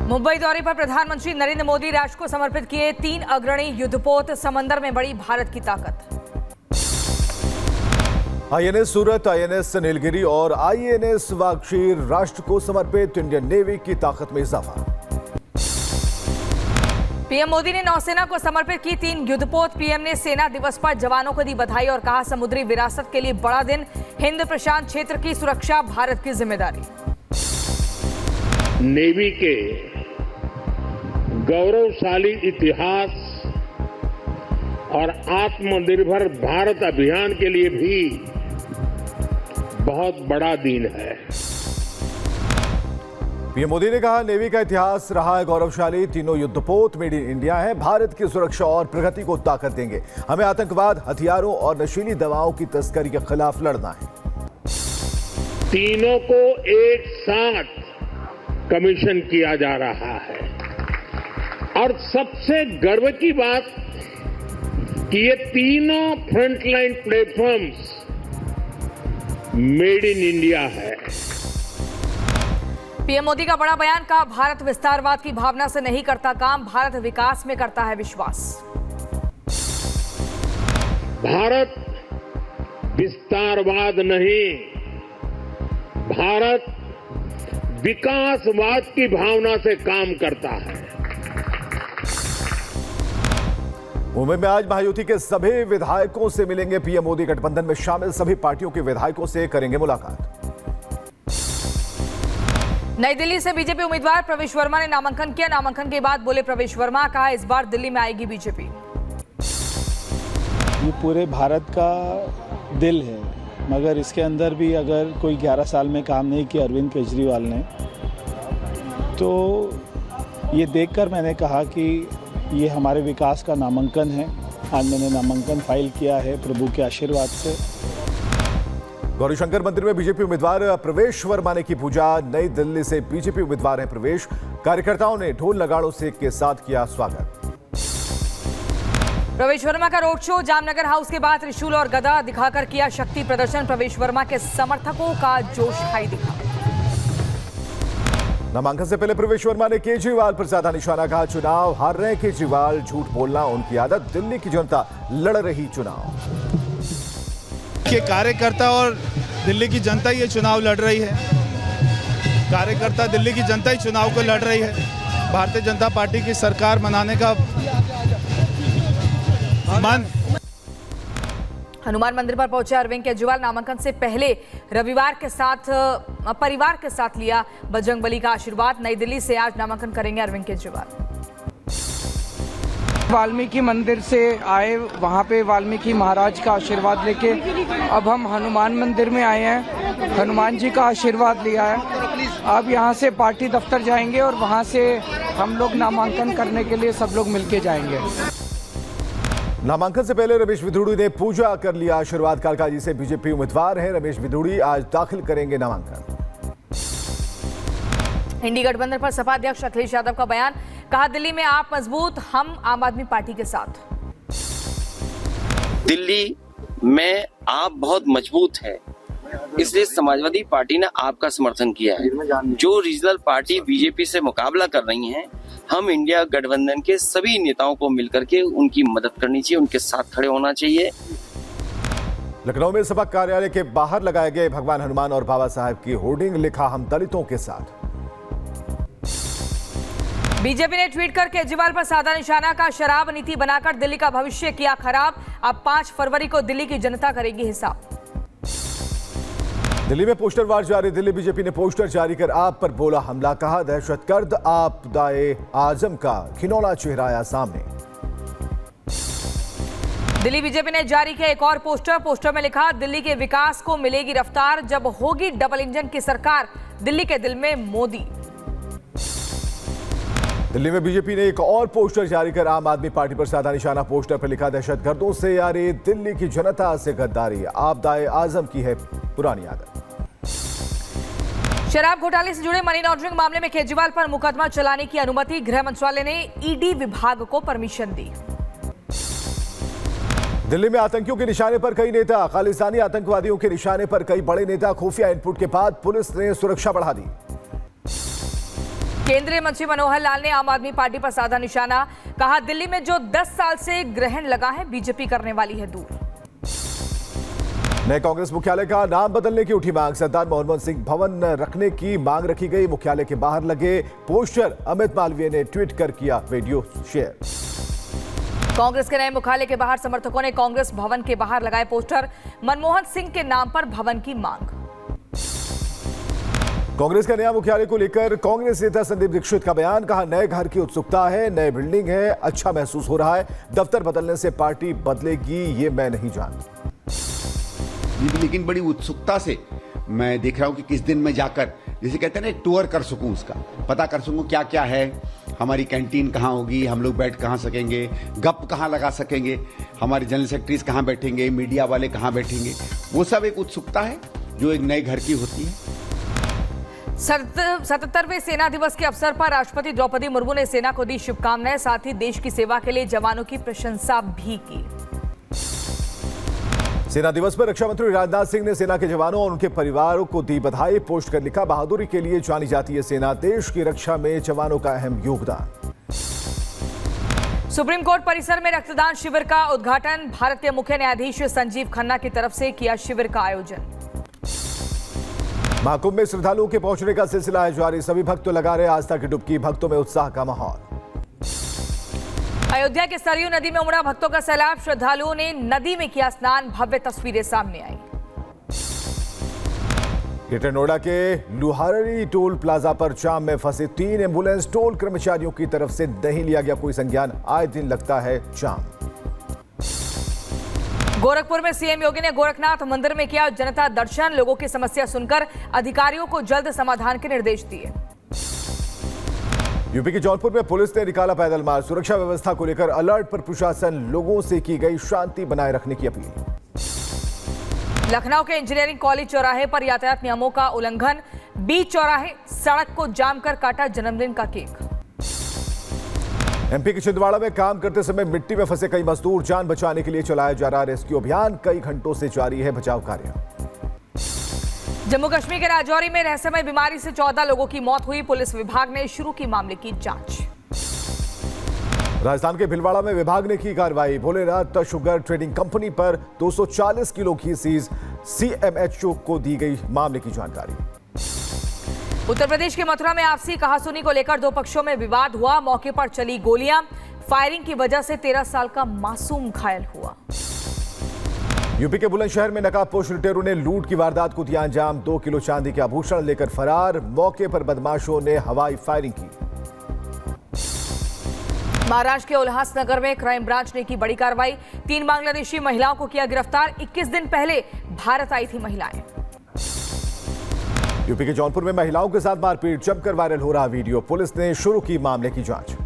मुंबई दौरे पर प्रधानमंत्री नरेंद्र मोदी राष्ट्र को समर्पित किए 3 अग्रणी युद्धपोत। समंदर में बड़ी भारत की ताकत। आईएनएस सूरत, आईएनएस नीलगिरी और आईएनएस वागशीर राष्ट्र को समर्पित। इंडियन नेवी की ताकत में इजाफा। पीएम मोदी ने नौसेना को समर्पित की 3 युद्धपोत। पीएम ने सेना दिवस पर जवानों को दी बधाई और कहा, समुद्री विरासत के लिए बड़ा दिन। हिंद प्रशांत क्षेत्र की सुरक्षा भारत की जिम्मेदारी। नेवी के गौरवशाली इतिहास और आत्मनिर्भर भारत अभियान के लिए भी बहुत बड़ा दिन है। पीएम मोदी ने कहा, नेवी का इतिहास रहा है गौरवशाली। तीनों युद्धपोत मेड इन इंडिया हैं, भारत की सुरक्षा और प्रगति को ताकत देंगे। हमें आतंकवाद, हथियारों और नशीली दवाओं की तस्करी के खिलाफ लड़ना है। तीनों को एक साथ कमीशन किया जा रहा है और सबसे गर्व की बात कि ये तीनों frontline platforms made in India है। पीएम मोदी का बड़ा बयान, कहा, भारत विस्तारवाद की भावना से नहीं करता काम, भारत विकास में करता है विश्वास। भारत विस्तारवाद नहीं, भारत विकासवाद की भावना से काम करता है। मुंबई में आज महायुति के सभी विधायकों से मिलेंगे पीएम मोदी। गठबंधन में शामिल सभी पार्टियों के विधायकों से करेंगे मुलाकात। नई दिल्ली से बीजेपी उम्मीदवार प्रवेश वर्मा ने नामांकन किया। नामांकन के बाद बोले प्रवेश वर्मा, कहा, इस बार दिल्ली में आएगी बीजेपी। ये पूरे भारत का दिल है, मगर इसके अंदर भी अगर कोई 11 साल में काम नहीं किया अरविंद केजरीवाल ने, तो ये देखकर मैंने कहा कि ये हमारे विकास का नामांकन है। आज मैंने नामांकन फाइल किया है प्रभु के आशीर्वाद से। गौरीशंकर मंदिर में बीजेपी उम्मीदवार प्रवेश वर्मा ने की पूजा। नई दिल्ली से बीजेपी उम्मीदवार हैं प्रवेश। कार्यकर्ताओं ने ढोल नगाड़ों से के साथ किया स्वागत। प्रवेश वर्मा का रोड शो जामनगर हाउस के बाद त्रिशूल और गदा दिखाकर किया शक्ति प्रदर्शन। प्रवेश वर्मा के समर्थकों का जोश हाई दिखा। नामांकन से पहले प्रवेश वर्मा ने केजरीवाल पर ज्यादा निशाना, कहा, चुनाव हार रहे केजरीवाल, झूठ बोलना उनकी आदत, दिल्ली की जनता लड़ रही चुनाव। के कार्यकर्ता और दिल्ली की जनता ये चुनाव लड़ रही है। कार्यकर्ता, दिल्ली की जनता ही चुनाव को लड़ रही है। भारतीय जनता पार्टी की सरकार बनाने का मन। हनुमान मंदिर पर पहुंचे अरविंद केजरीवाल। नामांकन से पहले रविवार के साथ परिवार के साथ लिया बजरंगबली का आशीर्वाद। नई दिल्ली से आज नामांकन करेंगे अरविंद केजरीवाल। वाल्मीकि मंदिर से आए, वहाँ पे वाल्मीकि महाराज का आशीर्वाद लेके अब हम हनुमान मंदिर में आए हैं। हनुमान जी का आशीर्वाद लिया है। अब यहाँ से पार्टी दफ्तर जाएंगे और वहाँ से हम लोग नामांकन करने के लिए सब लोग मिलके जाएंगे। नामांकन से पहले रमेश विधुड़ी ने पूजा कर लिया आशीर्वाद। कालकाजी से बीजेपी उम्मीदवार हैं रमेश विधुड़ी, आज दाखिल करेंगे नामांकन। इंडी गठबंधन पर सपा अध्यक्ष अखिलेश यादव का बयान, कहा, दिल्ली में आप मजबूत, हम आम आदमी पार्टी के साथ। दिल्ली में आप बहुत मजबूत है, इसलिए समाजवादी पार्टी ने आपका समर्थन किया है। जो रीजनल पार्टी बीजेपी से मुकाबला कर रही हैं, हम इंडिया गठबंधन के सभी नेताओं को मिलकर के उनकी मदद करनी चाहिए, उनके साथ खड़े होना चाहिए। लखनऊ में सपा कार्यालय के बाहर लगाए गए भगवान हनुमान और बाबा साहेब की होर्डिंग, लिखा, हम दलितों के साथ। बीजेपी ने ट्वीट कर केजरीवाल पर साधा निशाना, का शराब नीति बनाकर दिल्ली का भविष्य किया खराब। अब 5 फरवरी को दिल्ली की जनता करेगी हिसाब। दिल्ली में पोस्टर वार जारी। दिल्ली बीजेपी ने पोस्टर जारी कर आप पर बोला हमला, कहा, दहशतगर्द आपदाए आजम का खिलौना चेहरा आया सामने। दिल्ली बीजेपी ने जारी किया एक और पोस्टर में लिखा, दिल्ली के विकास को मिलेगी रफ्तार जब होगी डबल इंजन की सरकार, दिल्ली के दिल में मोदी। दिल्ली में बीजेपी ने एक और पोस्टर जारी कर आम आदमी पार्टी पर साधा निशाना। पोस्टर पर लिखा, दहशतगर्दों से यारी, दिल्ली की जनता से गद्दारी, आपदाए आजम की है पुरानी आदत। शराब घोटाले से जुड़े मनी लॉन्ड्रिंग मामले में केजरीवाल पर मुकदमा चलाने की अनुमति, गृह मंत्रालय ने ईडी विभाग को परमिशन दी। दिल्ली में आतंकियों के निशाने पर कई नेता, खालिस्तानी आतंकवादियों के निशाने पर कई बड़े नेता। खुफिया इनपुट के बाद पुलिस ने सुरक्षा बढ़ा दी। केंद्रीय मंत्री मनोहर लाल ने आम आदमी पार्टी पर साधा निशाना। कहा, दिल्ली में जो 10 साल से ग्रहण लगा है, बीजेपी करने वाली है दूर। नए कांग्रेस मुख्यालय का नाम बदलने की उठी मांग। सरदार मनमोहन सिंह भवन रखने की मांग रखी गई। मुख्यालय के बाहर लगे पोस्टर अमित मालवीय ने ट्वीट कर किया वीडियो शेयर। कांग्रेस के नए मुख्यालय के बाहर समर्थकों ने कांग्रेस भवन के बाहर लगाए पोस्टर, मनमोहन सिंह के नाम पर भवन की मांग। कांग्रेस का नया मुख्यालय को लेकर कांग्रेस नेता संदीप दीक्षित का बयान। कहा, नए घर की उत्सुकता है, नए बिल्डिंग है, अच्छा महसूस हो रहा है। दफ्तर बदलने से पार्टी बदलेगी ये मैं नहीं जानता। लेकिन बड़ी उत्सुकता से मैं देख रहा हूं कि किस दिन मैं जाकर, जैसे कहते हैं ना, एक टूर कर सकूं, उसका पता कर सकूं क्या क्या है, हमारी कैंटीन कहाँ होगी, हम लोग बैठ कहाँ सकेंगे, गप कहाँ लगा सकेंगे, हमारे जनरल सेक्रेटरीज कहाँ बैठेंगे, मीडिया वाले कहाँ बैठेंगे। वो सब एक उत्सुकता है जो एक नए घर की होती है। 77वें सेना दिवस के अवसर पर राष्ट्रपति द्रौपदी मुर्मू ने सेना को दी शुभकामनाएं। साथ ही देश की सेवा के लिए जवानों की प्रशंसा भी की। सेना दिवस पर रक्षा मंत्री राजनाथ सिंह ने सेना के जवानों और उनके परिवारों को दी बधाई। पोस्ट कर लिखा, बहादुरी के लिए जानी जाती है सेना, देश की रक्षा में जवानों का अहम योगदान। सुप्रीम कोर्ट परिसर में रक्तदान शिविर का उद्घाटन। भारत के मुख्य न्यायाधीश संजीव खन्ना की तरफ से किया शिविर का आयोजन। महाकुंभ में श्रद्धालुओं के पहुंचने का सिलसिला है जारी। सभी भक्त लगा रहे आस्था की डुबकी। भक्तों में उत्साह का माहौल। अयोध्या के सरयू नदी में उमड़ा भक्तों का सैलाब। श्रद्धालुओं ने नदी में किया स्नान। भव्य तस्वीरें सामने आई। ग्रेटर नोएडा के लुहारी टोल प्लाजा पर जाम में फंसे 3 एम्बुलेंस। टोल कर्मचारियों की तरफ से नहीं लिया गया कोई संज्ञान। आए दिन लगता है जाम। गोरखपुर में सीएम योगी ने गोरखनाथ मंदिर में किया जनता दर्शन। लोगों की समस्या सुनकर अधिकारियों को जल्द समाधान के निर्देश दिए। यूपी के जौनपुर में पुलिस ने निकाला पैदल मार्च। सुरक्षा व्यवस्था को लेकर अलर्ट पर प्रशासन। लोगों से की गई शांति बनाए रखने की अपील। लखनऊ के इंजीनियरिंग कॉलेज चौराहे पर यातायात नियमों का उल्लंघन। बीच चौराहे सड़क को जाम कर काटा जन्मदिन का केक। एमपी के छिंदवाड़ा में काम करते समय मिट्टी में फंसे कई मजदूर। जान बचाने के लिए चलाया जा रहा रेस्क्यू अभियान। कई घंटों से जारी है बचाव कार्य। जम्मू कश्मीर के राजौरी में रहस्यमय बीमारी से 14 लोगों की मौत हुई। पुलिस विभाग ने शुरू की मामले की जांच। राजस्थान के भिलवाड़ा में विभाग ने की कार्रवाई। भोलेनाथ शुगर ट्रेडिंग कंपनी पर 240 किलो घी सीज। सीएमएचओ को दी गई मामले की जानकारी। उत्तर प्रदेश के मथुरा में आपसी कहासुनी को लेकर 2 पक्षों में विवाद हुआ। मौके पर चली गोलियां। फायरिंग की वजह से 13 साल का मासूम घायल हुआ। यूपी के बुलंदशहर में नकाबपोश लुटेरों ने लूट की वारदात को दिया अंजाम। 2 किलो चांदी के आभूषण लेकर फरार। मौके पर बदमाशों ने हवाई फायरिंग की। महाराष्ट्र के उल्हासनगर में क्राइम ब्रांच ने की बड़ी कार्रवाई। 3 बांग्लादेशी महिलाओं को किया गिरफ्तार। 21 दिन पहले भारत आई थी महिलाएं। यूपी के जौनपुर में महिलाओं के साथ मारपीट। जमकर वायरल हो रहा वीडियो। पुलिस ने शुरू की मामले की जांच।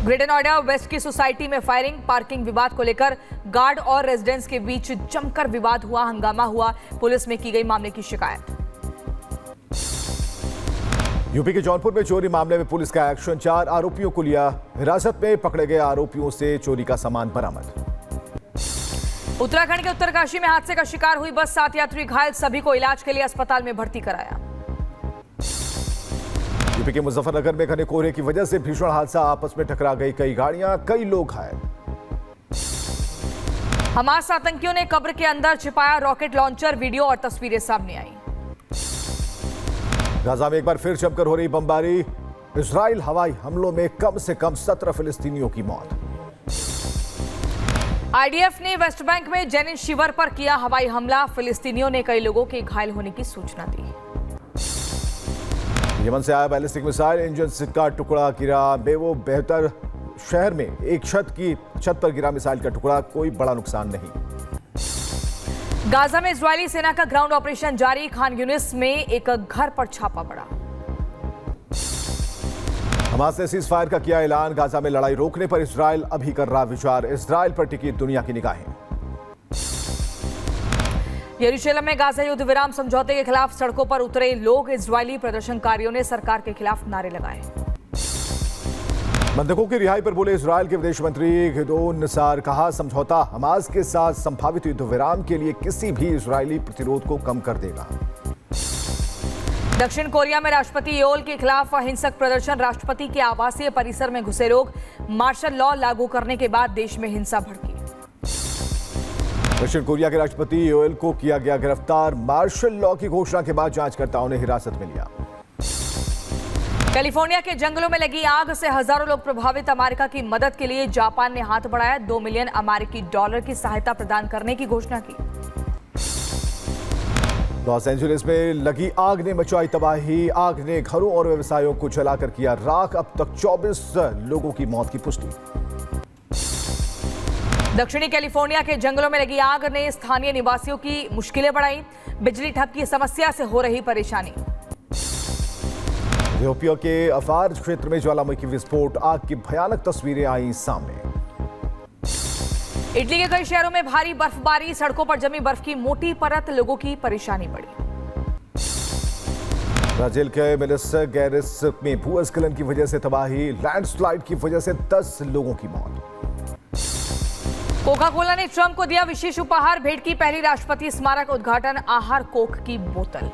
ग्रेटर नोएडा वेस्ट की सोसाइटी में फायरिंग। पार्किंग विवाद को लेकर गार्ड और रेजिडेंट्स के बीच जमकर विवाद हुआ। हंगामा हुआ। पुलिस में की गई मामले की शिकायत। यूपी के जौनपुर में चोरी मामले में पुलिस का एक्शन। 4 आरोपियों को लिया हिरासत में। पकड़े गए आरोपियों से चोरी का सामान बरामद। उत्तराखंड के उत्तरकाशी में हादसे का शिकार हुई बस। 7 यात्री घायल। सभी को इलाज के लिए अस्पताल में भर्ती कराया। यूपी के मुजफ्फरनगर में घने कोहरे की वजह से भीषण हादसा। आपस में टकरा गई कई गाड़ियां। कई लोग घायल। हमास आतंकियों ने कब्र के अंदर छिपाया रॉकेट लॉन्चर। वीडियो और तस्वीरें सामने आई। गाजा में एक बार फिर जमकर हो रही बमबारी। इजराइल हवाई हमलों में कम से कम 17 फिलिस्तीनियों की मौत। आईडीएफ ने वेस्ट बैंक में जेनिन शिविर पर किया हवाई हमला। फिलिस्तीनियों ने कई लोगों के घायल होने की सूचना दी। यमन से आया बैलिस्टिक मिसाइल इंजन का टुकड़ा गिरा। बेवो बेहतर शहर में एक छत पर गिरा मिसाइल का टुकड़ा। कोई बड़ा नुकसान नहीं। गाजा में इजरायली सेना का ग्राउंड ऑपरेशन जारी। खान यूनिस में एक घर पर छापा पड़ा। हमास ने सीज फायर का किया ऐलान। गाजा में लड़ाई रोकने पर इजराइल अभी कर रहा विचार। इजराइल पर टिकी दुनिया की निगाहें। यरूशलेम में गाजा युद्ध विराम समझौते के खिलाफ सड़कों पर उतरे लोग। इजरायली प्रदर्शनकारियों ने सरकार के खिलाफ नारे लगाए। बंधकों की रिहाई पर बोले इजराइल के विदेश मंत्री गिदोन सार। कहा, समझौता हमास के साथ संभावित युद्ध विराम के लिए किसी भी इजरायली प्रतिरोध को कम कर देगा। दक्षिण कोरिया में राष्ट्रपति योल के खिलाफ हिंसक प्रदर्शन, राष्ट्रपति के आवासीय परिसर में घुसे लोग, मार्शल लॉ लागू करने के बाद देश में हिंसा भड़की। दक्षिण कोरिया के राष्ट्रपति योएल को किया गया गिरफ्तार, मार्शल लॉ की घोषणा के बाद जांचकर्ताओं ने हिरासत में लिया। कैलिफोर्निया के जंगलों में लगी आग से हजारों लोग प्रभावित, अमेरिका की मदद के लिए जापान ने हाथ बढ़ाया, $2 मिलियन अमेरिकी डॉलर की सहायता प्रदान करने की घोषणा की। लॉस एंजलिस में लगी आग ने मचाई तबाही, आग ने घरों और व्यवसायों को जलाकर किया राख, अब तक 24 लोगों की मौत की पुष्टि। दक्षिणी कैलिफोर्निया के जंगलों में लगी आग ने स्थानीय निवासियों की मुश्किलें बढ़ाई, बिजली ठप की समस्या से हो रही परेशानी। इथियोपिया के अफार क्षेत्र में ज्वालामुखी विस्फोट, आग की भयानक तस्वीरें आई सामने। इटली के कई शहरों में भारी बर्फबारी, सड़कों पर जमी बर्फ की मोटी परत, लोगों की परेशानी बढ़ी। ब्राजील के मिनस गैरिस में भूस्खलन की वजह से तबाही, लैंडस्लाइड की वजह से 10 लोगों की मौत। कोका कोला ने ट्रंप को दिया विशेष उपहार, भेंट की पहली राष्ट्रपति स्मारक उद्घाटन, आहार कोक की बोतल।